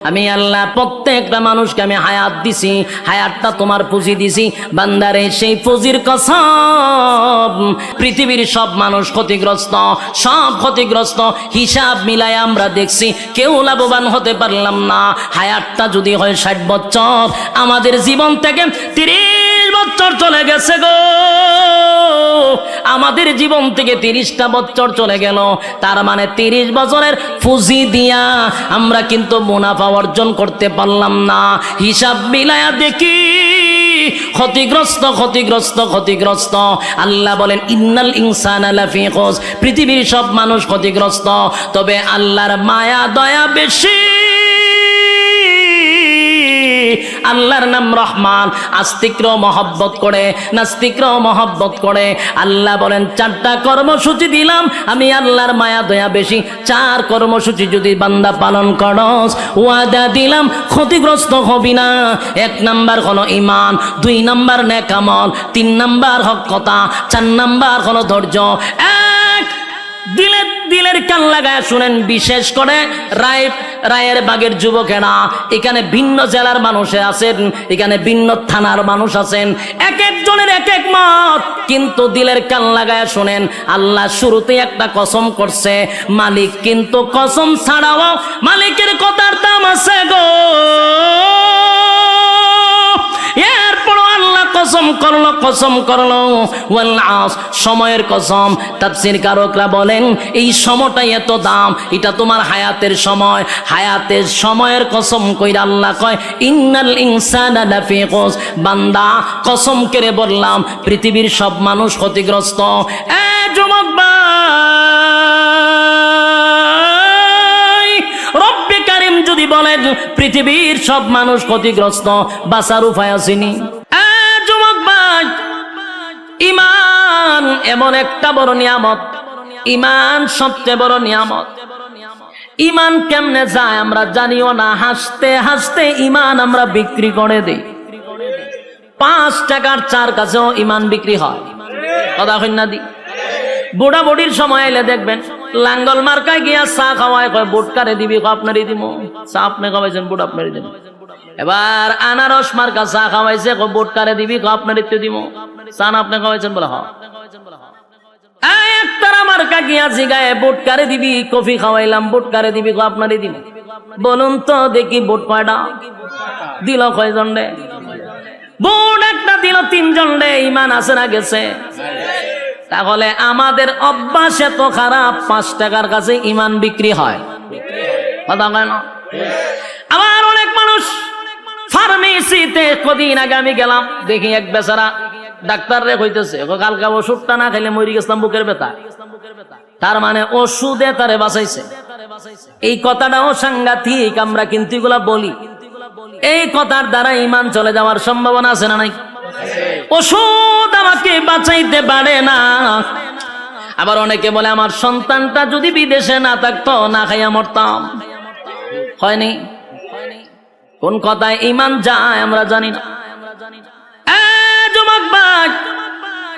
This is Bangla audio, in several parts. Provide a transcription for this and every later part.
আমি আল্লাহ প্রত্যেকটা মানুষকে আমি হায়াত দিছি, হায়াতটা তোমার পুঁজি দিছি বান্দারে। সেই পুঁজির কসম, পৃথিবীর সব মানুষ ক্ষতিগ্রস্ত, সব ক্ষতিগ্রস্ত। হিসাব মিলায় আমরা দেখছি কেউ লাভবান হতে পারলাম না। হায়াতটা যদি হয় 60 বছর, আমাদের জীবন থেকে 30 বছর চলে গেছে গো। আমাদের জীবন থেকে 30টা বছর চলে গেল। তার মানে 30 বছরের পুঁজি দিয়া আমরা কিন্তু মুনাফা অর্জন করতে পারলাম না। হিসাব মিলায়া দেখি ক্ষতিগ্রস্ত, ক্ষতিগ্রস্ত, ক্ষতিগ্রস্ত। আল্লাহ বলেন ইন্নাল ইনসানা লাফি খুস, পৃথিবীর সব মানুষ ক্ষতিগ্রস্ত। তবে আল্লাহর মায়া দয়া বেশি। আল্লাহর নাম রহমান, আস্তিকরাও মহব্বত করে, নাস্তিকরাও মহব্বত করে। আল্লাহ বলেন 4টা কর্মসূচি দিলাম, আমি আল্লাহর মায়া দয়া বেশি। 4 কর্মসূচি যদি বান্দা পালন করস, ওয়াদা দিলাম ক্ষতিগ্রস্ত হবি না। 1 নাম্বার হলো ঈমান, 2 নাম্বার নেক আমল, 3 নাম্বার হক কথা, 4 নাম্বার হলো ধৈর্য। দিলের কান লাগায় শুনেন, বিশেষ করে রায়ের বাগের যুবকেরা, এখানে ভিন্ন জেলার মানুষ আছেন, এখানে ভিন্ন থানার মানুষ আছেন, এক একজনের এক এক মত, কিন্তু দিলের কান লাগায় শুনেন। আল্লাহ শুরুতে একটা কসম করছে, মালিক কিন্তু কসম ছাড়াও মালিকের কথার দাম আছে গো। এরপরও আল্লাহ কসম করলো, কসম করলো ওয়াল আস, সময়ের কসম। তাফসীর কারকরা বলেন এই সময়টা এত দাম, এটা তোমার হায়াতের সময়। হায়াতের সময়ের কসম কইরা আল্লাহ কয় ইন্নাল ইনসানা লাফি খুস, বান্দা কসম করে বললাম পৃথিবীর সব মানুষ ক্ষতিগ্রস্ত। এ যুবক ভাই, রব্বে কারীম যদি বলেন পৃথিবীর সব মানুষ ক্ষতিগ্রস্ত, বাঁচার উপায় আসেনি। যুবক ভাই, ঈমান এমন একটা বড় নিয়ামত, ঈমান সবচেয়ে বড় নিয়ামত। ঈমান কেমনে যায় আমরা জানিও না। হাসতে হাসতে ঈমান আমরা বিক্রি করে দেই। 5 টাকার চার কাছেও ঈমান বিক্রি হয়। কথা কই না দি? বুড়া বুড়ির সময় এলে দেখবেন লাঙ্গল মার্কায় গিয়া চা খাওয়ায়, কয় বুট কারে দিবি, আপনারই দিব। চা আপনি খাওয়াইছেন, বুট আপনারই দিব। এবার আনারস মার্কা চা খাওয়াইছে, বুট কারে দিবি, আপনারই তো দিব। চা আপনি খাওয়াইছেন বলে হ্যাঁ। একতারা মার্কা গিয়া জিগায় বুট কারে দিবি, কফি খাওয়াইলাম, বুট কারে দিবি, আপনারই দিব। বলুন তো দেখি বুট কয়টা দিল, কয়জন রে? বুট একটা দিল 3 জন রে। ঈমান আছে না গেছে? তাহলে আমাদের অভ্যাস এত খারাপ, 5 টাকার কাছে ঈমান বিক্রি হয়। কথা কয় না? আবার অনেক মানুষ ফার্মেসিতে, কদিন আগে আমি গেলাম, দেখি এক বেচারা ডাক্তার রে কইতেছে কালকা ওষুধটা না খাইলে মরি গেছিলাম বুকের ব্যথা। তার মানে ওষুধে তারে বাঁচাইছে। এই কথাটাও সাংঘাতিক, আমরা কিন্তু এগুলা বলি। এই কথার দ্বারা ঈমান চলে যাওয়ার সম্ভাবনা আছে না নাই? ওষুধ আমাকে বাঁচাইতে পারে না। আবার অনেকে বলে আমার সন্তানটা যদি বিদেশে না থাকতো, না খাইয়া মরতাম। হয়নি? কোন কথায় ঈমান যায় আমরা জানি না। যুবক ভাই,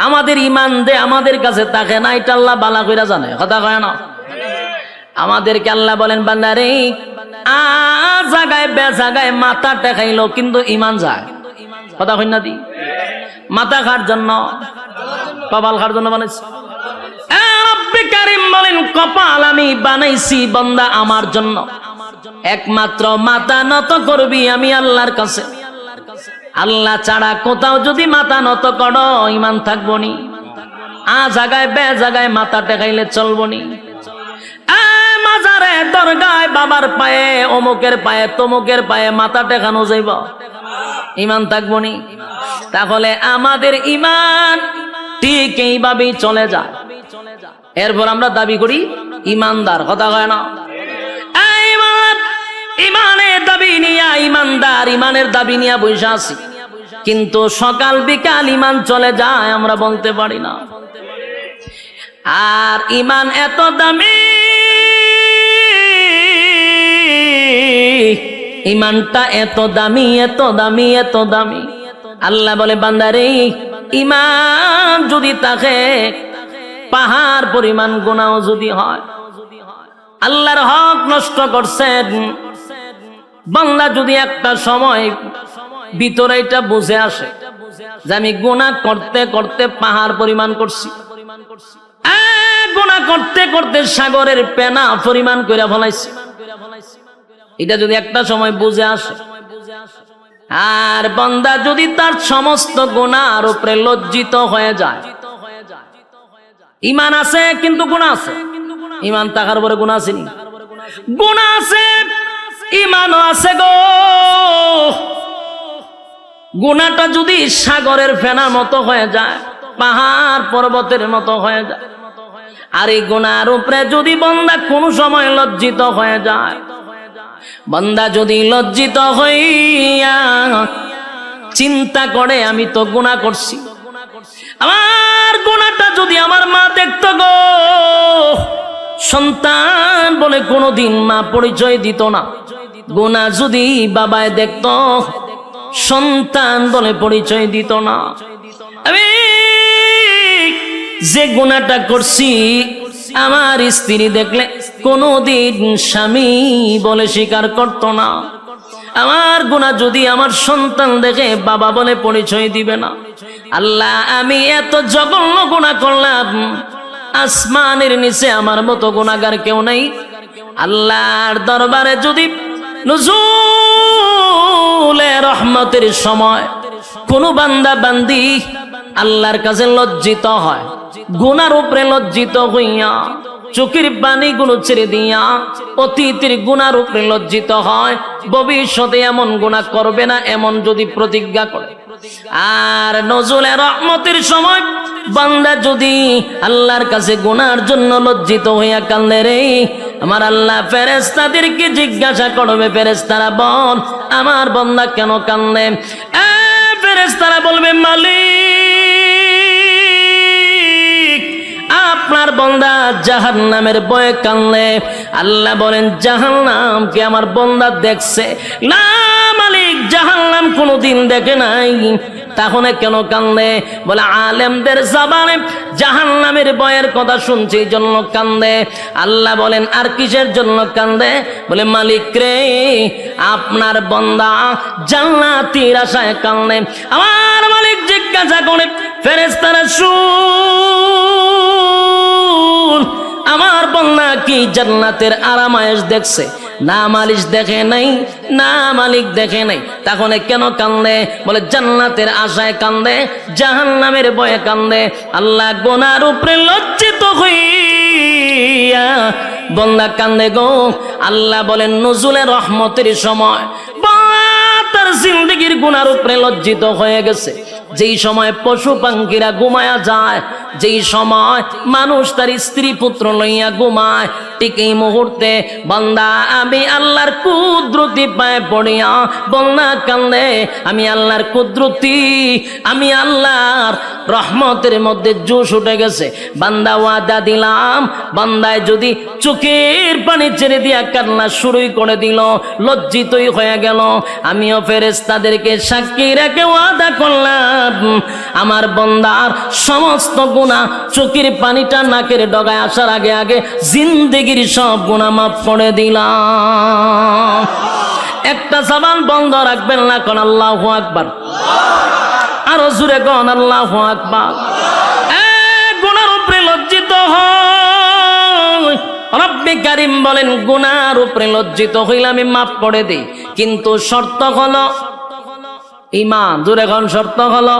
আমাদের ঈমান দে আমাদের কাছে থাকে না, এটা আল্লাহ বালা কইরা জানে। কথা কয় না? আমাদেরকে আল্লাহ বলেন বান্দারে, জায়গায় বে জায়গায় মাথা টেকাইলো কিন্তু ঈমান যায়। কথা কই না দি? মাথা খার জন্য, কপাল খার জন্য বানাইছি। রব্বে কারীম বলেন কপাল আমি বানাইছি বান্দা আমার জন্য। একমাত্র মাথা নত করবি আমি আল্লাহর কাছে। আল্লাহ ছাড়া কোথাও যদি মাথা নত করো, ঈমান থাকবো নি। জায়গায় বে জায়গায় মাথা টেকাইলে চলবো নি। মাজারে, দরগায়, বাবার পায়ে, অমুকের পায়ে, তমুকের পায়ে মাথা টেকানো যাইব, ঈমান থাকবো নি। তাহলে আমাদের ঈমান ঠিক এইভাবেই চলে যায়। এরপর আমরা দাবি করি ঈমানদার। কথা কয় না? ঈমানের দাবি নিয়া ঈমানদার, ঈমানের দাবি নিয়া বসে আছি, কিন্তু সকাল বিকাল ঈমান চলে যায়, আমরা বলতে পারি না। আর ঈমান এত দামি, ঈমানটা এত দামি, এত দামি, এত দামি। আল্লাহ বলে বান্দারে, ঈমান যদি থাকে, পাহাড় পরিমাণ গুনাহ যদি হয়, আল্লাহর হক নষ্ট করছেন, বান্দা যদি একটা সময় ভিতরে এটা বুঝে আসে যে আমি গুনাহ করতে করতে পাহাড় পরিমাণ করছি, গুনাহ করতে করতে সাগরের পেনা পরিমাণ কইরা ফলাইছি, এটা যদি একটা সময় বুঝে আসে, আর বান্দা যদি তার সমস্ত গুনাহর উপরে লজ্জিত হয়ে যায়, ঈমান আছে কিন্তু গুনাহ আছে, ঈমান থাকার পরে গুনাহ আছে নি? গুনাহ আছে, ঈমানও আছে গো। গুনাহটা যদি সাগরের ফেনার মতো হয়ে যায়, পাহাড় পর্বতের মতো হয়ে যায়, আর এই গুনাহর উপরে যদি বান্দা কোনো সময় লজ্জিত হয়ে যায়, বান্দা যদি লজ্জিত হইয়া চিন্তা করে আমি তো গুনাহ করছি, আমার গুনাহটা যদি আমার মা দেখতো গো, সন্তান বলে কোনোদিন মা পরিচয় দিত না, গুনাহ যদি বাবায় দেখতো, সন্তান বলে পরিচয় দিত না। আমি যে গুনাহটা করছি আমার স্ত্রী দেখলে কোনোদিন স্বামী বলে স্বীকার করতো না, আমার গুনাহ যদি আমার সন্তান দেখে বাবা বলে পরিচয় দিবে না। আল্লাহ, আমি এত জঘন্য গুনাহ করলাম, আসমানের নিচে আমার মতো গুনাহগার কেউ নাই। আল্লাহর দরবারে যদি নুজুলে রহমতের সময় কোন বান্দা বান্দি আল্লাহর কাছে লজ্জিত হয়, গুনার উপরে লজ্জিত হইয়া চোখের পানিগুলো ছেড়ে দিয়া অতীতের গুনার উপরে লজ্জিত হয়, ভবিষ্যতে এমন গুনাহ করবে না এমন যদি প্রতিজ্ঞা করে, আর নজুলে রহমতের সময় বান্দা যদি আল্লাহর কাছে গুনার জন্য লজ্জিত হইয়া কান্দে রে, আমার আল্লাহ ফেরেশতাদেরকে জিজ্ঞাসা করবে, ফেরেশতারা বল আমার বান্দা কেন কান্দে? ফেরেশতারা বলবে, মালিক আপনার বান্দা জাহান্নামের ভয়ে কান্দে। আল্লাহ বলেন, জাহান্নামকে আমার বান্দা দেখছে না? মালিক, জাহান্নাম কোনোদিন দেখে নাই, তাহলে কেন কান্দে? বলে আলেমদের জবানে জাহান্নামের ভয়ের কথা শুনছে এই জন্য কান্দে। আল্লাহ বলেন, আর কিসের জন্য কান্দে? বলে মালিক রে, আপনার বান্দা জান্নাতের আশায় কান্দে। আমার মালিক জিজ্ঞাসা করে, ফেরেশতারা শুন, আমার বান্দা কি জান্নাতের আরামায়েশ দেখছে? না মালিক দেখে নাই, না মালিক দেখে নাই, তাহলে কেন কান্দে? বলে জান্নাতের আশায় কান্দে, জাহান্নামের ভয়ে কান্দে। আল্লাহ গুনার উপরে লজ্জিত হইয়া বান্দা কান্দে গো। আল্লাহ বলেন, নজুলে রহমতের সময় তার জিন্দেগির গুনার উপরে লজ্জিত হয়ে গেছে, যেই সময় পশু পাখিরা ঘুমায়া যায়, যেই সময় মানুষ তার স্ত্রী পুত্র লইয়া ঘুমায়, ঠিক এই মুহূর্তে বান্দা আমি আল্লাহর কুদরতি পায়ে পড়িয়া বান্দা কান্দে, আমি আল্লাহর কুদরতি, আমি আল্লাহর রহমতের মধ্যে জোশ উঠে গেছে। বান্দা ওয়াদা দিলাম, বান্দায় যদি চোখের পানি ছেড়ে দিয়া কান্না শুরুই করে দিল, লজ্জিতই হয়ে গেল, আমিও ফেরেশতাদেরকে সাক্ষী রেখে ওয়াদা করলাম, আমার বান্দার সমস্ত গুনাহ চোখের পানিটা নাকের ডগায় আসার আগে আগে জিন্দেগির সব গুনাহ মাফ করে দিলাম। একটা জবান বন্ধ রাখবেন না, কোন আল্লাহু আকবার, আরো জোরে কোন আল্লাহু আকবার। গুনার উপরে লজ্জিত হয়, রব্বে কারীম বলেন গুনার উপরে লজ্জিত হইলে আমি মাফ করে দেই, কিন্তু শর্ত হলো ঈমান। জোরে কোন শর্ত হলো?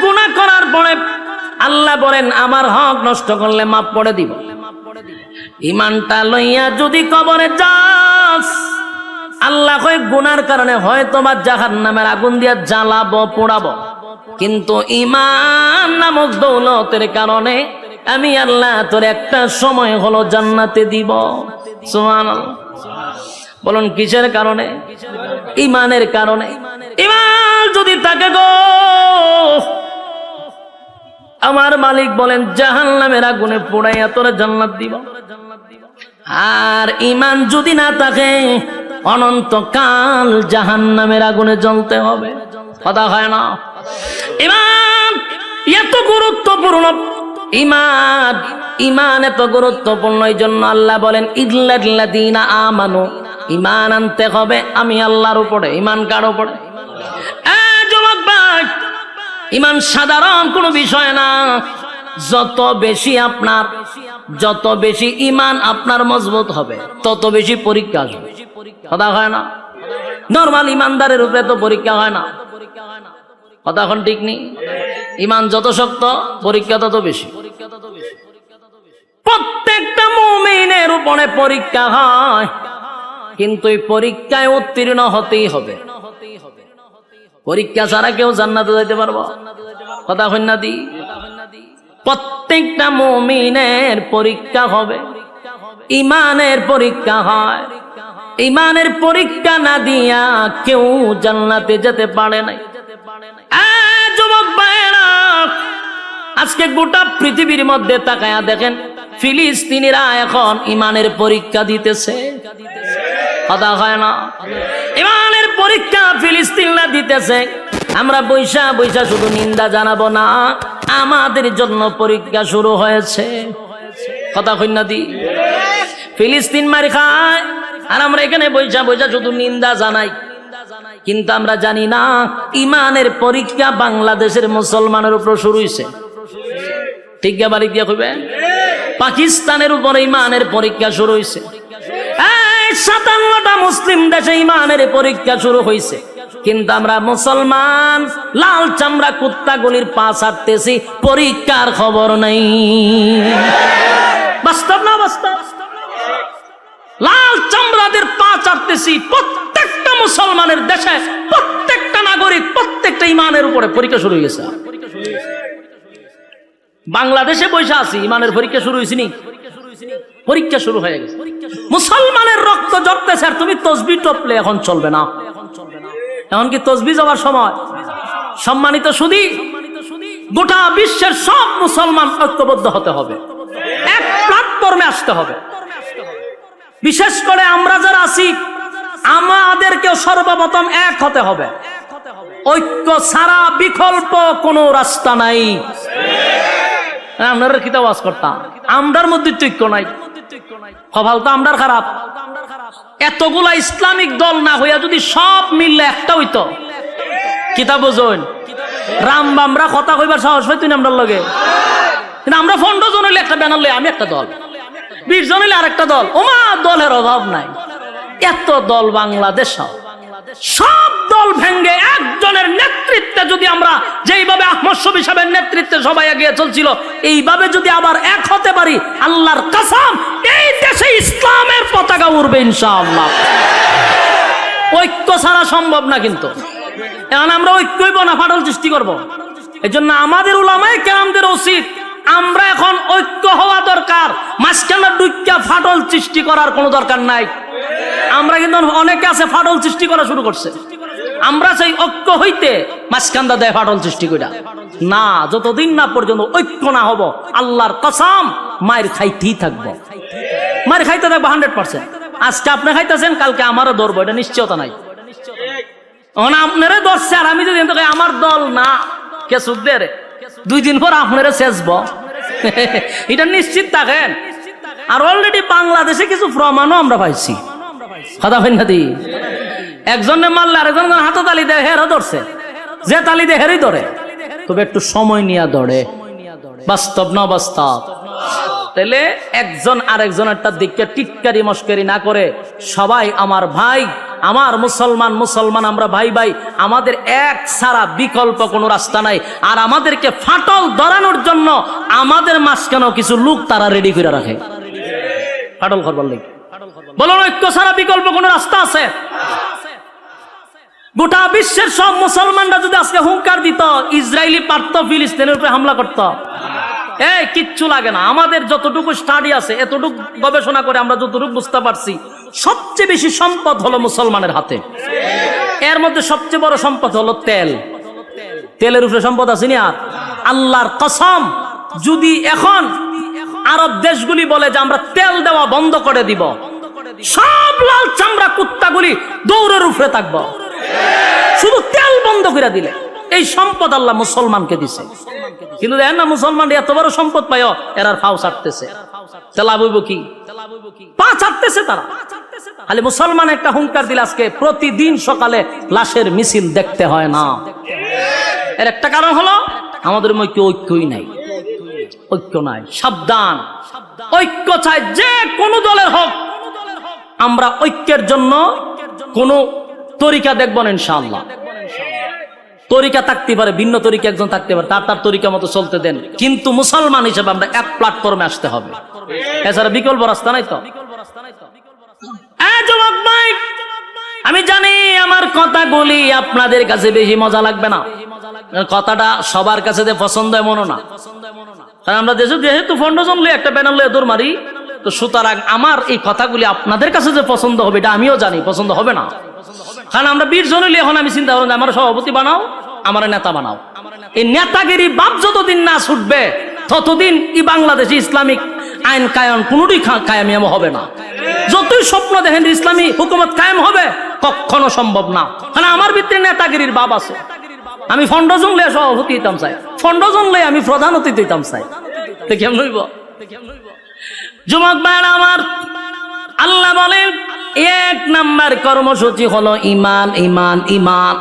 গুনাহ করার পরে আল্লাহ বলেন আমার হক নষ্ট করলে মাফ করে দিব। ঈমানটা লইয়া যদি কবরে যাস, আল্লাহ কয় গুনার কারণে হয়তো বা জাহান্নামের আগুন দিয়া জ্বালাবো, পোড়াবো, কিন্তু ঈমান নামক দৌলতের কারণে আমি আল্লাহ তোর একটা সময় হলো জান্নাতে দিব। সুবহানাল্লাহ। বলুন কিসের কারণে? ঈমানের কারণে। ঈমান যদি থাকে গো, আমার মালিক বলেন জাহান্নামের আগুনে পোড়াইয়া তোরা জান্নাত দিব। আর ঈমান যদি না থাকে অনন্তকাল জাহান্নামের আগুনে জ্বলতে হবে। কথা হয় না? ঈমান এত গুরুত্বপূর্ণ, ঈমান এত গুরুত্বপূর্ণ, এই জন্য আল্লাহ বলেন ইল্লাল্লাযীনা আমানু ইমান আনতে হবে আমি আল্লাহর উপরে। ইমান কার উপরে? যুবক ভাই, ইমান সাধারণ কোনো বিষয় না। যত বেশি ইমান আপনার মজবুত হবে তত বেশি পরীক্ষা আসবে। কথা হয় না? নরমাল ইমানদারের উপরে তো পরীক্ষা হয় না। কথা এখন ঠিক নেই। ইমান যত শক্ত পরীক্ষা তত বেশি। প্রত্যেকটা মুমিনের উপরে পরীক্ষা হয়, কিন্তু এই পরীক্ষায় উত্তীর্ণ হতেই হবে। পরীক্ষা ছাড়া কেউ জান্নাতে যেতে পারবো? কথা হয় না দি? প্রত্যেকটা মুমিনের পরীক্ষা হবে, ইমানের পরীক্ষা হয়। ইমানের পরীক্ষা না দিয়া কেউ জান্নাতে যেতে পারে নাই। যুবক ভাইয়েরা, আজকে গোটা পৃথিবীর মধ্যে তাকায়া দেখেন, ফিলিস্তিনিরা এখন ইমানের পরীক্ষা দিতেছে। কথা হয় না? ইমানের পরীক্ষা ফিলিস্তিনরা দিতেছে। আমরা বৈশা শুধু নিন্দা জানাবো না, আমাদের জন্য পরীক্ষা শুরু হয়েছে। কথা কই না দি? ফিলিস্তিন মারি খায় আর আমরা এখানে বৈশা শুধু নিন্দা জানাই, কিন্তু আমরা জানি না ইমানের পরীক্ষা বাংলাদেশের মুসলমানের উপর শুরু হয়েছে। ঠিক বাড়ি দিয়া কইবে, পাকিস্তানের উপরে ইমানের পরীক্ষা শুরু হয়েছে। 57টা মুসলিম দেশে ইমানের পরীক্ষা শুরু হয়েছে, কিন্তু আমরা মুসলমান লাল চামড়া কুত্তাগুলির পা ছাড়তেছি, পরীক্ষার খবর নাই। বাস্তব না বাস্তব? লাল চামড়াদের পা ছাড়তেছি। প্রত্যেকটা মুসলমানের দেশে প্রত্যেকটা নাগরিক প্রত্যেকটা ইমানের উপরে পরীক্ষা শুরু হয়ে গেছে। বাংলাদেশে বৈশা আছি, ইমানের পরীক্ষা শুরু হয়েছে নি? পরীক্ষা শুরু হয়ে গেছে। মুসলমানের রক্ত ঝরতেছে আর তুমি তসবিহ টপলে এখন চলবে না। এখন কি তসবিহ যাওয়ার সময়? সম্মানিত সুধী, গোটা বিশ্বের সব মুসলমান ঐক্যবদ্ধ হতে হবে, এক প্ল্যাটফর্মে আসতে হবে। বিশেষ করে আমরা যারা আছি, আমাদেরকে সর্বপ্রথম এক হতে হবে। ঐক্য ছাড়া বিকল্প কোনো রাস্তা নাই। আপনারা কি আওয়াজ করতাম? আমরার মধ্যে ঐক্য নাই, কপাল তো আমরার খারাপ। এতগুলা ইসলামিক দল না হইয়া যদি সব মিললে একটা হইতো, কিতাব বুঝুন, রাম বামরা কথা কইবার সাহস হইতো না আমরার লগে। কিন্তু আমরা 15 জন হইলে একটা ব্যানার লই, আমি একটা দল, 20 জন হইলে আরেকটা দল। ওমা দলের অভাব নাই। এত দল বাংলাদেশ, সব দল ভেঙ্গে একজনের নেতৃত্বে যদি আমরা যেইভাবে আহমদ শফী সাহেবের নেতৃত্বে সবাই এগিয়ে চলছিল, এইভাবে যদি আবার এক হতে পারি, আল্লাহর কসম এই দেশে ইসলামের পতাকা উড়বে ইনশাআল্লাহ। ঐক্য ছাড়া সম্ভব না। কিন্তু এখন আমরা ঐক্যই না ফাটল সৃষ্টি করব। এই জন্য আমাদের উলামায়ে কেরামদের উচিত, আমরা এখন ঐক্য হওয়া দরকার। মাঝখানে ডুইক্কা ফাটল সৃষ্টি করার কোনো দরকার নাই। আমরা কিন্তু অনেকে আছে ফাটল সৃষ্টি করা শুরু করছে। আমরা চাই ঐক্য হইতে, মাঝখানটা দেয় ফাটল সৃষ্টি কইরা না। যতদিন না পর্যন্ত ঐক্য না হব, আল্লাহর কসম মায়ের খাইতেই থাকবো, মায়ের খাইতে থাকবো 100%। আজকে আপনি খাইতেছেন, কালকে আমারও ধরবো, এটা নিশ্চয়তা নাই। আপনারা ধরছে আর আমি যদি আমার দল না, কে সুখ দে রে, 2 দিন পর আপনারা শেষবো, এটা নিশ্চিত থাকেন। আর অলরেডি বাংলাদেশে কিছু প্রমাণও আমরা পাইছি। কথা হয় না দি? একজনে মারলে আরেকজন হাতে তালি দেয়, হেরও ধরছে, যে তালি দেয় হেরই ধরে, তবে একটু সময় নিয়ে ধরে। বাস্তব না বাস্তব? তাহলে একজন আরেকজনেরটা দিককে টিটকারি মস্কারি না করে সবাই আমার ভাই, আমার মুসলমান আমরা ভাই ভাই, আমাদের এক ছাড়া বিকল্প কোনো রাস্তা নাই। আর আমাদেরকে ফাটল ধরানোর জন্য আমাদের মাঝখানেও কিছু লোক তারা রেডি করে রাখে ফাটল করবার লাগে। বলুন, ঐক্য ছাড়া বিকল্প কোনো রাস্তা আছে? গোটা বিশ্বের সব মুসলমানরা যদি আজকে হুঙ্কার দিত, ইসরায়েলি পারত ফিলিস্তিনের উপরে হামলা করত, কিচ্ছু লাগে না। আমাদের যতটুকু স্টাডি আছে, এতটুকু গবেষণা করে আমরা যতটুকু বুঝতে পারছি, সবচেয়ে বেশি সম্পদ হলো মুসলমানের হাতে। এর মধ্যে সবচেয়ে বড় সম্পদ হলো তেল। তেলের উপরে সম্পদ আছে না? আল্লাহর কসম, যদি এখন আরব দেশগুলি বলে যে আমরা তেল দেওয়া বন্ধ করে দিব, সব লাল চামড়া কুত্তাগুলি দৌড়ের উপরে থাকবো। শুধু তেল বন্ধ করে দিলে এই সম্পদ আল্লাহ মুসলমানকে দিছে। কিন্তু দেখেন না, মুসলমান এত বড় সম্পদ পায়, এরা ফাও ছাড়তেছে। লাভ হইব কি? পা ছাড়তেছে তারা। খালি মুসলমান একটা হুঙ্কার দিলে আজকে প্রতিদিন সকালে লাশের মিছিল দেখতে হয় না। এর একটা কারণ হলো আমাদের মধ্যে ঐক্যই নাই, ঐক্য নাই। সাবধান, ঐক্য চাই যে কোনো দলের হোক। আমরা ঐক্যের জন্য কোন তরিকা দেখব না ইনশাআল্লাহ। তরিকা থাকতে পারে, ভিন্ন তরিকা একজন থাকতে পারে, তার তরিকা মতো চলতে দেন, কিন্তু মুসলমান হিসেবে আমরা এক প্ল্যাটফর্মে আসতে হবে, এছাড়া বিকল্প রাস্তা নাই। তো আমি জানি আমার কথাগুলি আপনাদের কাছে বেশি মজা লাগবে না, কথাটা সবার কাছে যে পছন্দ এমনও না, কারণ আমরা দেশে যেহেতু ফাউন্ডেশন লই একটা ব্যানার লই দৌড় মারি, তো সুতরাং আমার এই কথাগুলি আপনাদের কাছে যে পছন্দ হবে এটা আমিও জানি পছন্দ হবে না। কারণ আমরা 20 জন হইলে এখন আমি চিন্তা করলাম আমার সভাপতি বানাও, আমার নেতা বানাও। এই নেতাগিরি বাপ যতদিন না ছুটবে ততদিন এই বাংলাদেশে ইসলামিক আইন কায়ন কোনটি কায়েম হবে না। যতই স্বপ্ন দেখেন ইসলামী হুকুমত কায়েম হবে, কখনো সম্ভব না। কারণ আমার ভিতরে নেতাগিরির বাপ আছে। আমি ফাউন্ডেশন লয়ে সভাপতি হইতাম চাই, ফাউন্ডেশন লয়ে আমি প্রধান অতিথি হইতাম চাই, তো কেমন হইব? যুবক ভাইরা আমার, আল্লাহ বলেন 1 নাম্বার কর্মসূচি হলো ইমান, ইমান, ইমান।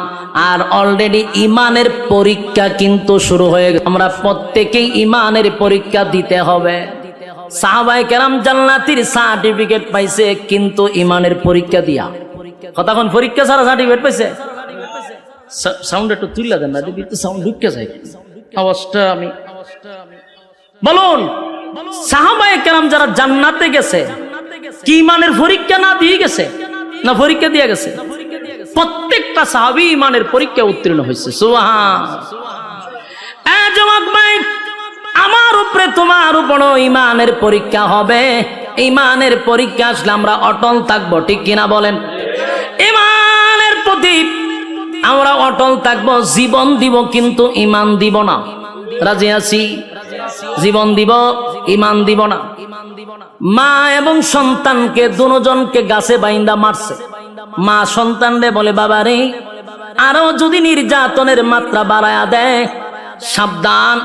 আর অলরেডি ইমানের পরীক্ষা কিন্তু শুরু হয়ে গেছে। আমরা প্রত্যেকেই ইমানের পরীক্ষা দিতে হবে। সাহাবায়ে কেরাম জান্নাতের সার্টিফিকেট পাইছে কিন্তু ইমানের পরীক্ষা দিয়া। কতক্ষণ পরীক্ষা ছাড়া সার্টিফিকেট পাইছে? সাউন্ড একটু তুললা দেন না, দেখি তো সাউন্ড ঢুকে যায় আওয়াজটা। আমি বলুন, সাহাবায়ে কেরাম যারা জান্নাতে গেছে কি ইমানের পরীক্ষা না দিয়ে গেছে না পরীক্ষা দিয়ে গেছে? প্রত্যেকটা সাহাবী ইমানের পরীক্ষা উত্তীর্ণ হয়েছে। আমার উপরে তোমার উপর ইমানের পরীক্ষা হবে। ইমানের পরীক্ষা আসলে আমরা অটল থাকবো, ঠিক কিনা বলেন? ইমানের প্রতি আমরা অটল থাকবো, জীবন দিব কিন্তু ইমান দিব না। রাজি আছি? জীবন দিব, ইমান দিব না। মা এবং সন্তানকে দুজনকে গাছে বাইন্দা মারছে। মা সন্তানরে বলে, বাবা রে, আরো যদি নির্যাতনের মাত্রা বাড়ায়া দেয় সাবধান,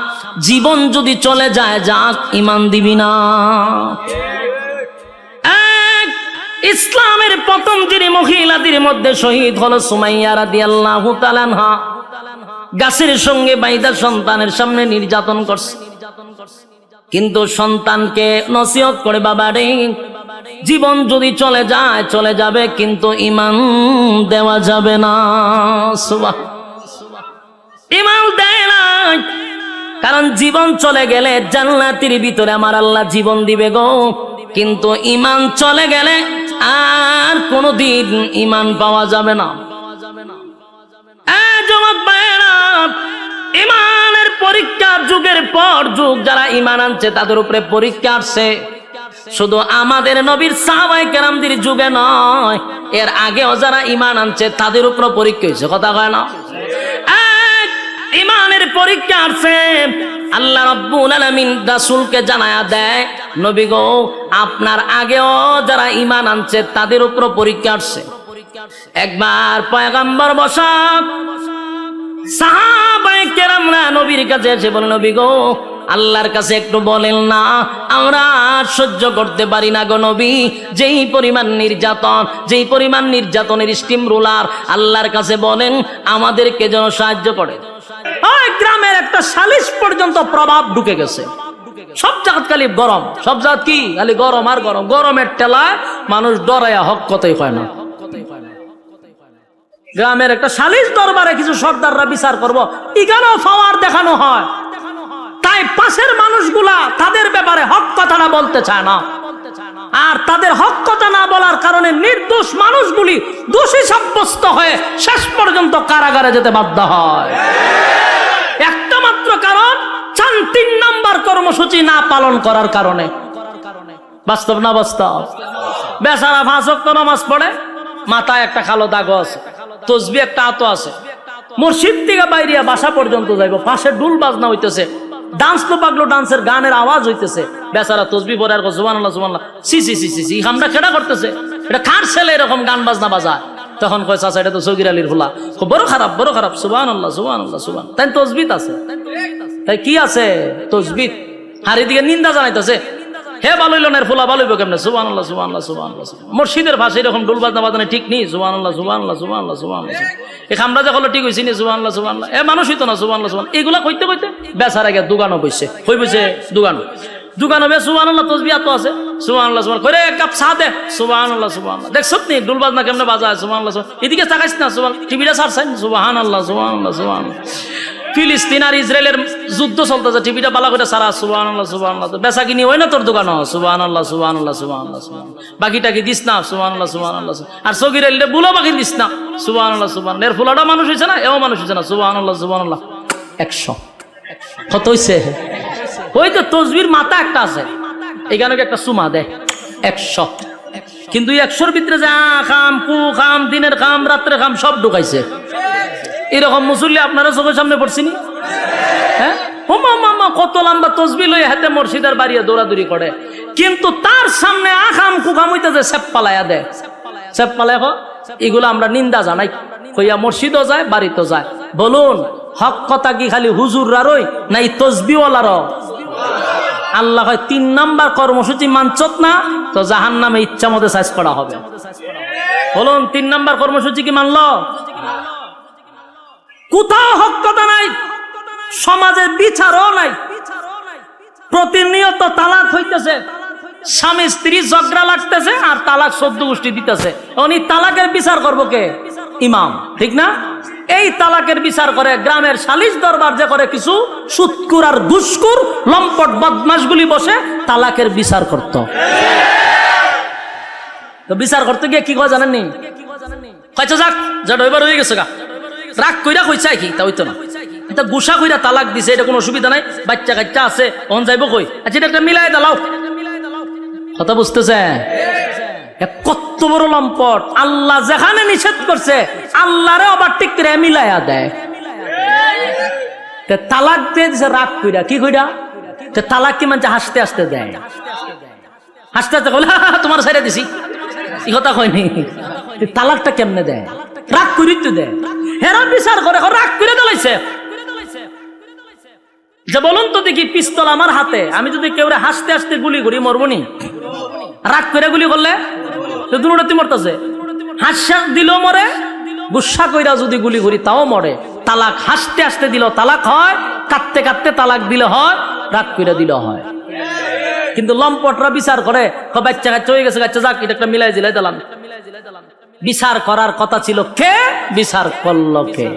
জীবন যদি চলে যায় যাক, ইমান দিবি না। ইসলামের প্রথম যিনি মহিলাদের মধ্যে শহীদ হলো সুমাইয়া রাদিয়াল্লাহু তাআলা আনহা। গাছের সঙ্গে বাইদা সন্তানের সামনে নির্যাতন করছে, কিন্তু সন্তানকে নসিহত করে, বাবা রে, জীবন যদি চলে যায় চলে যাবে, কিন্তু ইমান দেওয়া যাবে না। ইমান দেয় না, কারণ জীবন চলে গেলে জান্নাতের ভিতরে আমার আল্লাহ জীবন দিবে গো, কিন্তু ইমান চলে গেলে আর কোনদিন ইমান পাওয়া যাবে না। ইমানের পরীক্ষা যুগের পর যুগ যারা ইমান আনছে তাদের উপরে পরীক্ষা আসছে। শুধু আমাদের নবীর সাহাবায়ে কেরামদের যুগে নয়, এর আগেও যারা ইমান আনছে তাদের উপর পরীক্ষা হয়েছে। কথা কয় না? ইমানের পরীক্ষা আসছে। আল্লাহ রাব্বুল আলামিন রাসূলকে জানায়া দেয়, নবী গো, আপনার আগেও যারা ইমান আনছে তাদের উপর পরীক্ষা আসছে। একবার পয়গম্বর বসা সাহাবায়ে কেরামরা নবীর কাছে এসে বলে, নবী গো, আল্লাহর কাছে একটু বলেন না, আমরা সহ্য করতে পারি না গো নবী, যেই পরিমাণ নির্যাতন, যেই পরিমাণ নির্যাতনের স্টিম রোলার, আল্লাহর কাছে বলেন আমাদেরকে যেন সাহায্য করে। ওই গ্রামের একটা সালিশ পর্যন্ত প্রভাব ঢুকে গেছে। সব জায়গা খালি গরম, সব জায়গা কি খালি গরম আর গরম। গরমের ঠেলায় মানুষ ডরায়া হক কথাই হয় না। গ্রামের একটা সালিশ দরবারে কিছু সর্দাররা বিচার করবো, এখানেও পাওয়ার দেখানো হয়, তাই পাশের মানুষগুলা তাদের ব্যাপারে হক কথাটা বলতে চায় না। আর তাদের হক কথা না বলার কারণে নির্দোষ মানুষগুলি দোষী সাব্যস্ত হয়ে শেষ পর্যন্ত কারাগারে যেতে বাধ্য হয়। একটা মাত্র কারণ, 3 নাম্বার কর্মসূচি না পালন করার কারণে। বাস্তব না বাস্তব? বেচারা 5 ওয়াক্ত নামাজ পড়ে, মাথায় একটা কালো দাগ আছে, তসবি একটা আতো আছে, মসজিদ থেকে বাইরিয়া বাসা পর্যন্ত যাইব, পাশে ডুল বাজনা হইতেছে, ডান্স তো পাগলো ডান্সের গানের আওয়াজ হইতেছে, বেচারা তসবি পড়ে আর সুবহানাল্লাহ সুবহানাল্লাহ, সি সি সি সি সি, আমরা কেডা করতেছে, এটা কার ছেলে এরকম গান বাজনা বাজায়? তখন কয়, চাচা এটা তো সগীর আলীর ফুলা। বড় খারাপ, বড় খারাপ, সুবহানাল্লাহ সুবহানাল্লাহ সুবহান। তাই তসবিত আছে, তাই কি আছে? তসবিত। আর এদিকে নিন্দা জানাইতেছে, হে ভালো হইল না, এর ফুলা ভালো হইব কেমনে? সুবহানাল্লাহ সুবহানাল্লাহ সুবহানাল্লাহ। মসজিদের ভাষা এরকম ডোল বাজনা বাজানো ঠিক নেই। সুবহানাল্লাহ সুবহানাল্লাহ সুবহানাল্লাহ সুবহানাল্লাহ। এই খামরা যখন ঠিক হয়েছি নি, সুবহানাল্লাহ সুবহানাল্লাহ, এ মানুষ হইতো না, সুবহানাল্লাহ সুবহানাল্লাহ। এগুলা কইতে কইতে বেচার আগে দোকানও বসছে, কই বসে দোকান হবে সুবহানাল্লাহ তসবিহ তো আছে, সুবহানাল্লাহ সুবহানাল্লাহ করে এক কাপ চা দে, সুবহানাল্লাহ সুবহানাল্লাহ। দেখছ নি ডোল বাজনা কেমনে বাজায়, সুবহানাল্লাহ সুবহানাল্লাহ। এদিকে তাকাইছ না, সুবহানাল্লাহ, টিভিটা ছাড়ছেন, সুবহানাল্লাহ সুবহানাল্লাহ সুবহানাল্লাহ। ফিলিস্তিন আর ইসরায়েলের যুদ্ধ চলতেছে, টিভিটা বালা করে সারা, সুবহানাল্লাহ সুবহানাল্লাহ। বেচা কিনি হয় না তোর দোকানও, সুবহানাল্লাহ সুবহানাল্লাহ সুবহানাল্লাহ সুবহানাল্লাহ। বাকিটা কি দিস না, সুবহানাল্লাহ সুবহানাল্লাহ। আর সগির এলে বুলো বাকি দিস না, সুবহানাল্লাহ সুবহানাল্লাহ। এর ফুলাটা মানুষ হইছে না, এও মানুষ হইছে না, সুবহানাল্লাহ সুবহানাল্লাহ। 100 কত হইছে? ওই তো তসবির মাথা একটা আছে, এখানে একটা সুমা দেয় 100, কিন্তু 100-র ভিতরে যে খাম কু খাম, দিনের খাম রাত্রে খাম সব ঢুকাইছে। এরকম মুসল্লি আপনারা চোখের সামনে পড়ছিনি? হ্যাঁ, কত লম্বা তসবি লই হাতে মসজিদের বাড়িয়ে দৌড়াদৌড়ি করে, কিন্তু তার সামনে আখাম কুখাম হইতেছে সেপ পালাইয়া দেয়, সেপ পালায়। এগুলো আমরা নিন্দা জানাই, কইয়া মসজিদও যায় বাড়িতেও যায়। বলুন হক কথা কি খালি হুজুররারই না এই তসবিওয়ালারও? আল্লাহ হয় 3 নাম্বার কর্মসূচি মানছত না তো জাহান্নামে ইচ্ছা মতো সাইজ করা হবে। বলুন 3 নাম্বার কর্মসূচি কি মানলো? কোথাও হক কথা নাই, সমাজের বিচারও নাই, প্রতিনিয়ত তালাক হইতেছে, স্বামী স্ত্রী ঝগড়া লাগতেছে আর তালাক 14 গোষ্ঠী দিতেছে। উনি তালাকের বিচার করবো কে? ইমাম, ঠিক না? এই তালাকের বিচার করে গ্রামের সালিশ দরবার যে করে কিছু সুৎকুর আর ঘুষখোর লম্পট বদমাশগুলি বসে তালাকের বিচার করত। তো বিচার করতে গিয়ে কি কয় জানেননি? কইছে যাক যেটা এবার হয়ে গেছে গা, রাগ কইরা কইছে কি তা হইতো না, এটা গুসা কইরা তালাক দিছে, এটা কোনো অসুবিধা নাই, বাচ্চা কাচ্চা আছে, অন যাইব কই, আচ্ছা এটা একটা মিলাই দাও। কথা বুঝতেছে? কত বড় লম্পট! আল্লাহ যেখানে নিষেধ করছে আল্লাহরে আবার ঠিক করে মিলাইয়া দেয়। তালাক দিয়ে দিছে রাগ কইরা, কি কইরা? তালাক কি মানে হাসতে হাসতে দেয়, হাসতে হাসতে বলে তোমার ছেড়ে দিছি, এই কথা কয়নি। তালাকটা কেমনে দেয়? রাগ করি তো দেয়, হেরা বিচার করে রাগ করে দিলাইছে। যে বলুন তো দেখি, পিস্তল আমার হাতে, আমি যদি কেউ হাসতে হাসতে গুলি করি মরবনি? রাগ করে গুলি করলে দুটোতে মরতেছে, হাস্যাস দিলেও মরে, গুসা কইরা যদি গুলি করি তাও মরে। তালাক হাসতে হাসতে দিল তালাক হয়, কাঁদতে কাঁদতে তালাক দিলে হয়, রাগ করে দিল হয়। কিন্তু লম্পটরা বিচার করে বাচ্চা কাচ্চা হয়ে গেছে, বাচ্চা যাক এটা একটা মিলাই দিলাই দিলাম। বিচার করার কথা ছিল কে? বিচার করলো কে?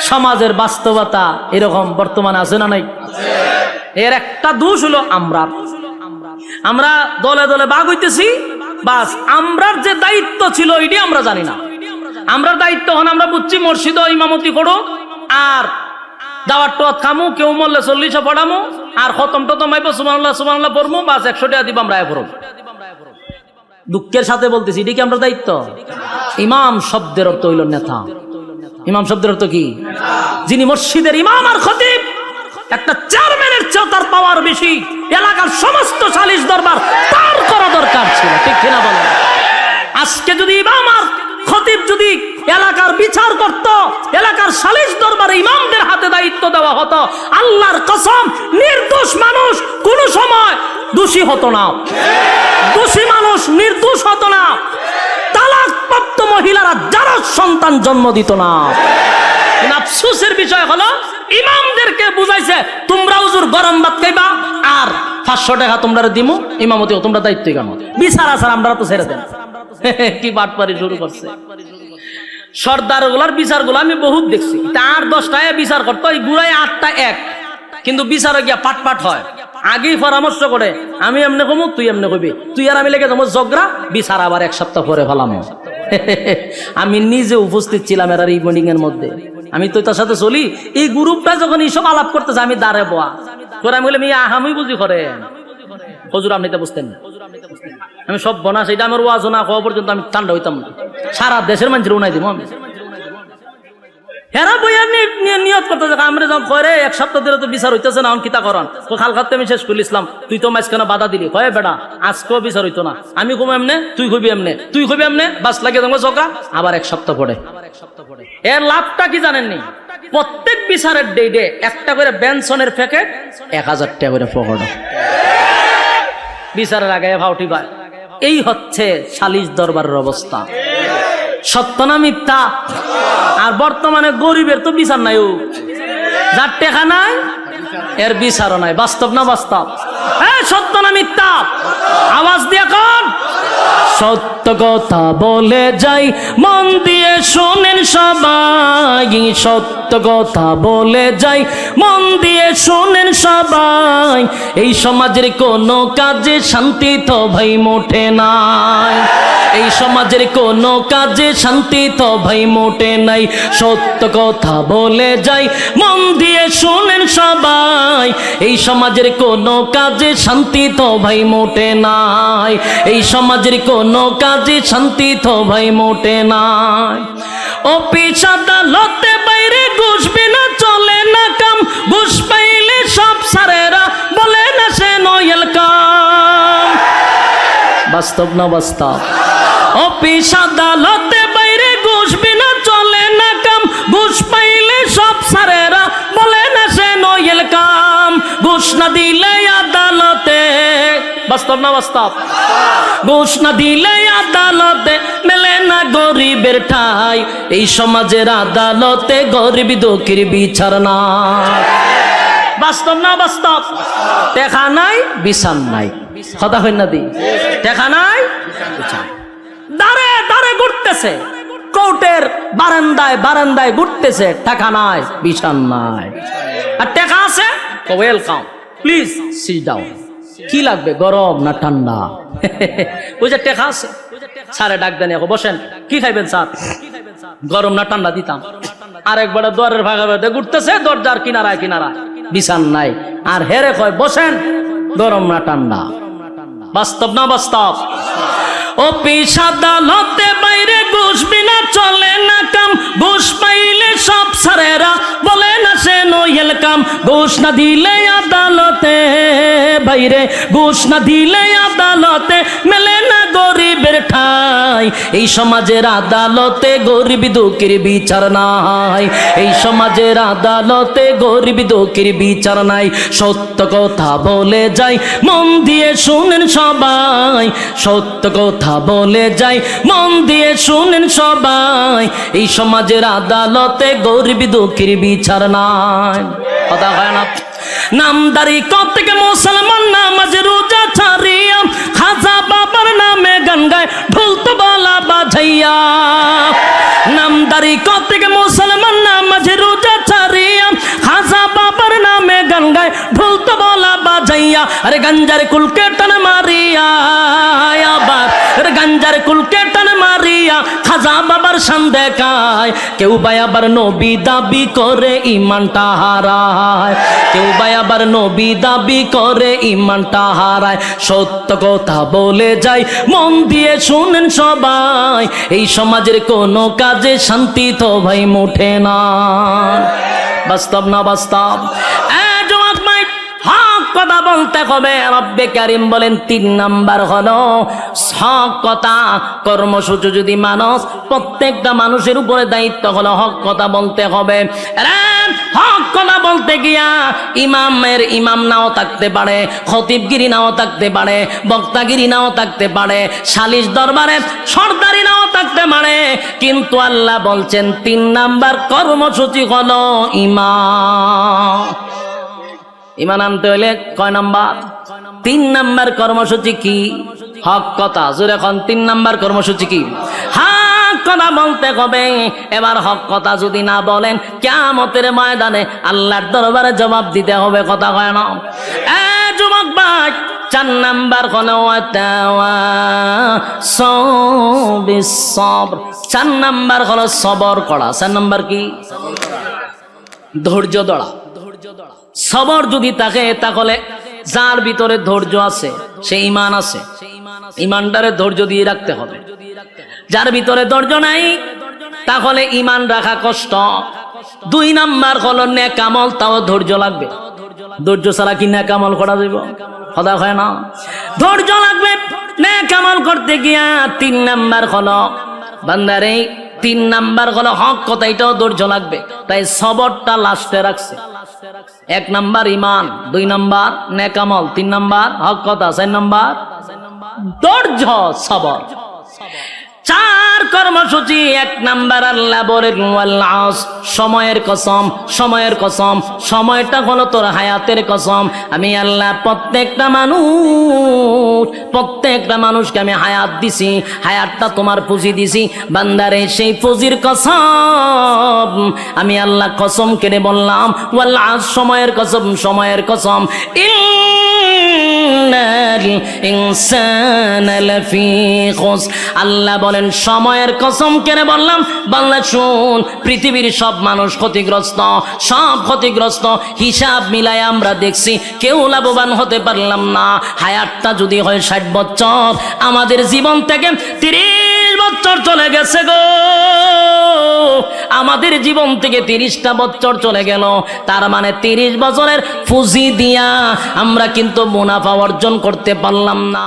সমাজের বাস্তবতা এরকম বর্তমানে আছে না নাই? এর একটা দোষ হলো আমরা দলে দলে ভাগ হইতেছি, বাস আমরার যে দায়িত্ব ছিল এটি আমরা জানি না। আমরার দায়িত্ব হন আমরা বুঝছি মসজিদ ইমামতি করো আর দাওয়াত টাওয়াত খামু, কেউ মরলে 40 পড়ামু আর খতম টতম আইব, সুবহানাল্লাহ সুবহানাল্লাহ পড়মু, বাস 100 টাকা দিব আমরা পড়ব। দুঃখের সাথে বলতেছি এটি কি আমরা দায়িত্ব? ইমাম শব্দের অর্থ হইল নেতা। ইমাম শব্দের অর্থ কি? যিনি মসজিদের ইমাম আর খতিব, একটা চেয়ারম্যানের চেয়ে তার পাওয়ার বেশি, এলাকার সমস্ত সালিশ দরবার তার করা দরকার ছিল, ঠিক কিনা বলেন? আজকে যদি ইমাম আর খতিব যদি এলাকার বিচার করত, এলাকার সালিশ দরবারে ইমামদের হাতে দায়িত্ব দেওয়া হতো, আল্লাহর কসম নির্দোষ মানুষ কোন সময় দোষী হতো না, দোষী মানুষ নির্দোষ হতো না, তালাকপ্রাপ্ত মহিলারা যারা সন্তান জন্ম দিত না। আফসোসের বিষয় হলো ইমামদেরকে বুঝাইছে তোমরা হুজুর গরম ভাত খাইবা আর 500 টাকা তোমরা দিমু, ইমামতি তোমরা দায়িত্ব কেন? বিচার আসার আমরা তো ছেড়ে দেন। কি বাটপারি শুরু করছে সর্দার গুলার বিচার গুলো আমি বহুত দেখছি। 8-10টায় বিচার করতো, এই গুড়ায় 8টা এক, কিন্তু বিচারে গিয়া পাট পাট হয়। আগেই পরামর্শ করে আমি এমনি কমু, তুই এমনি কবি, তুই আর আমি লেগে যাবো ঝগড়া, বিচার আবার 1 সপ্তাহ পরে ফেলাম। আমি নিজে উপস্থিত ছিলাম এর এই মিটিং এর মধ্যে, আমি তো তার সাথে চলি। এই গ্রুপটা যখন এইসব আলাপ করতেছে আমি দাঁড়ে বোয়া করে, আমি বলি আহামি বুঝি করে হুজুর আপনি তো বুঝতেন না, আমি সব বনা সেটা আমার ওয়াজ না হওয়া পর্যন্ত আমি ঠান্ডা হইতাম না, সারা দেশের মানুষের উনাই দিব আমি। হেরা বইয়া নিয়ত করতে আমরা যখন করে 1 সপ্তাহ ধরে তো বিচার হইতেছে না, কিতা করান খাল খাতে আমি শেষ করে ইসলাম, তুই তো মাঝখানে বাধা দিলি, কয়ে বেটা আজকেও বিচার হইতো না, আমি কমো এমনে, তুই কবি এমনে, তুই কবি এমনে, বাস লাগে তোমার চোখা আবার 1 সপ্তাহ পরে। এর লাভটা কি জানেননি? প্রত্যেক বিচারের ডেটে একটা করে বেনসনের প্যাকেট 1000 টাকা করে পকেট। বিচারের আগে ভাউটি পায়। এই হচ্ছে সালিশ দরবারের অবস্থা। সত্য না মিথ্যা? আর বর্তমানে গরিবের তো বিচার নাই, যার টেকা নাই এর বিচারও নাই। বাস্তব না বাস্তব? হ্যাঁ, সত্য না মিথ্যা? আওয়াজ দিয়ে কোন? সত্য কথা বলে যাই, মন দিয়ে শোনেন সবাই। সত্য কথা বলে যাই, মন দিয়ে শোনেন সবাই। এই সমাজের কোনো কাজে শান্তি তো ভাই মোটে নাই। এই সমাজের কোনো কাজে শান্তি তো ভাই মোটে নাই। সত্য কথা বলে যাই, মন দিয়ে শোনেন সবাই। এই সমাজের কোনো কাজে শান্তি তো ভাই মোটে নাই। এই সমাজের কোনো কাজে শান্তি তো ভাই মোটে নাই। অফিস আদালতে বাইরে ঘুষ বিনা চলে না কাম। ঘুষ পাইলে সব সারেরা বলে না সে নয়েল কাম। বাস্তব না বাস্তব? অফিস আদালতে বাইরে ঘুষ বিনা চলে না কাম। ঘুষ পাইলে সব সারেরা বলে না সে নয়েল কাম। ঘুষ না দিলে আদালতে, বাস্তব না বাস্তব? ঘুষ না দিলে আদালতে মেলে না গরিবের ঠাই। এই সমাজের আদালতে গরিব দুঃখীর বিচার না। বাস্তব না বাস্তব? দেখা নাই, বিচার নাই। কথা হয় না দি? দেখা নাই, দাঁড়ে দাঁড়ে ঘুরতেছে, কোর্টের বারান্দায় বারান্দায় ঘুরতেছে, টাকা নাই, বিচার নাই। আর টাকা আছে, ওয়েলকাম, প্লিজ সিট ডাউন। কি লাগবে, গরম না ঠান্ডা? ওই যে টাকা আছে, স্যারে ডাক দেন, বসেন, কি খাইবেন স্যার? গরম না ঠান্ডা দিতাম। আরেকবার দরের ভাগা ভাগে ঘুরতেছে, দরজার কিনারায় কিনারায়, বিচার নাই। আর হেরে কয় বসেন, গরম না ঠান্ডা। বাস্তব না বাস্তব? অফিস আদালতে বাইরে ঘুষ বিনা চলে না কাম। ঘুষ পাইলে সব সারেরা বলে না সে নয়েল কাম। ঘুষ না দিলে আদালতে বাইরে, ঘুষ না দিলে আদালতে মেলে না গরিবের ঠাই। এই সমাজের আদালতে গরিব দুঃখীর বিচার নাই। এই সমাজের আদালতে গরিব দুঃখীর বিচার নাই। সত্য কথা বলে যাই, মন দিয়ে শুনেন সবাই। সত্য কথা বলে যাই, মন দিয়ে শুনেন সবাই। এই সমাজের আদালতে গরিব দুঃখীর বিচার নাই। কথা হয় না? নামদারি কতকে মুসলমান নামাজ রোজা ছাড়িয়া, খাজা বাবার নামে গান গায় ঢোল তবলা বাজাইয়া। নামদারি কতকে মুসলমান নামাজ রোজা ছাড়িয়া, খাজা বাবার নামে গান গায় ঢোল তবলা বাজাইয়া। আরে গঞ্জার কুলকে টান মারিয়া, আবার গঞ্জার কুলকে টান মারিয়া খাজা বাবার শান দেখায়। কেউ ভাই আবার নবী দাবি করে ইমানটা হারায়। কেউ ভাই আবার নবী দাবি করে ইমানটা হারায়। সত্য কথা বলে যাই, মন দিয়ে শুনেন সবাই। এই সমাজের কোনো কাজে শান্তি তো ভাই মোটে না। বাস্তব না বাস্তব? কথা বলতে হবে। রব্বে কারিম বলেন 3 নাম্বার হলো হক কথা। কর্মসূচি যদি মানুষ, প্রত্যেকটা মানুষের উপরে দায়িত্ব হলো হক কথা বলতে হবে। হক কথা বলতে গিয়া ইমামের ইমাম নাও থাকতে পারে, খতিবগিরি নাও থাকতে পারে, বক্তাগিরি নাও থাকতে পারে, সালিশ দরবারে সর্দারি নাও থাকতে পারে, কিন্তু আল্লাহ বলছেন 3 নাম্বার কর্মসূচি হলো ইমাম। ইমান আনতে হইলে কয় নাম্বার? 3 নাম্বার কর্মসূচি কি? হক কথা। জোরে এখন 3 নাম্বার কর্মসূচি কি? হক কথা বলতে হবে। এবার হক কথা যদি না বলেন, কিয়ামতের ময়দানে আল্লাহর দরবারে জবাব দিতে হবে। কথা কয় না? যুবক ভাই, 4 নাম্বার হলো 4 নাম্বার হলো সবর করা। 4 নাম্বার কি? ধৈর্য ধরা। সবর যদি থাকে, তাহলে যার ভিতরে ধৈর্য আছে সে ঈমান আছে। ঈমানটারে ধৈর্য দিয়ে রাখতে হবে। যার ভিতরে ধৈর্য নাই, তাহলে ঈমান রাখা কষ্ট। 2 নাম্বার হলো নেক আমল, তাও ধৈর্য লাগবে। ধৈর্য ছাড়া কি নেক আমল করা যাবে? কথা হয় না? ধৈর্য লাগবে নেক আমল করতে গিয়া। 3 নাম্বার হলো বান্দারে, 3 নাম্বার হলো হক কথা, এটাও ধৈর্য লাগবে। তাই সবরটা লাস্টে রাখছে। এক নাম্বার ইমান, 2 নাম্বার নেকামল, 3 নাম্বার হক কথা, 4 নাম্বার ধৈর্য সবর। 4 কর্মসূচি। 1 নাম্বার আল্লাহ বলেন ওয়াল আসর, সময়ের কসম, সময়ের কসম, সময়টা হলো তোর হায়াতের কসম। আমি আল্লাহ প্রত্যেকটা মানুষকে আমি হায়াত দিছি, হায়াতটা তোমার পুঁজি দিছি বান্দারে, সেই পুঁজির কসম আমি আল্লাহ কসম কেড়ে বললাম ওয়াল আসর, সময়ের কসম, সময়ের কসম। ইন্নাল ইনসানা লাফি খুসর, আল্লাহ বলেন সময়ের কসম কেড়ে বললাম বান্দা শুন, পৃথিবীর সব মানুষ ক্ষতিগ্রস্ত, সব ক্ষতিগ্রস্ত। হিসাব মিলায় আমরা দেখছি কেউ লাভবান হতে পারলাম না। হায়াতটা যদি হয় 60 বছর, আমাদের জীবন থেকে 30 বছর চলে গেছে গো, আমাদের জীবন থেকে 30টা বছর চলে গেল। তার মানে 30 বছরের পুঁজি দিয়া আমরা কিন্তু মুনাফা অর্জন করতে পারলাম না।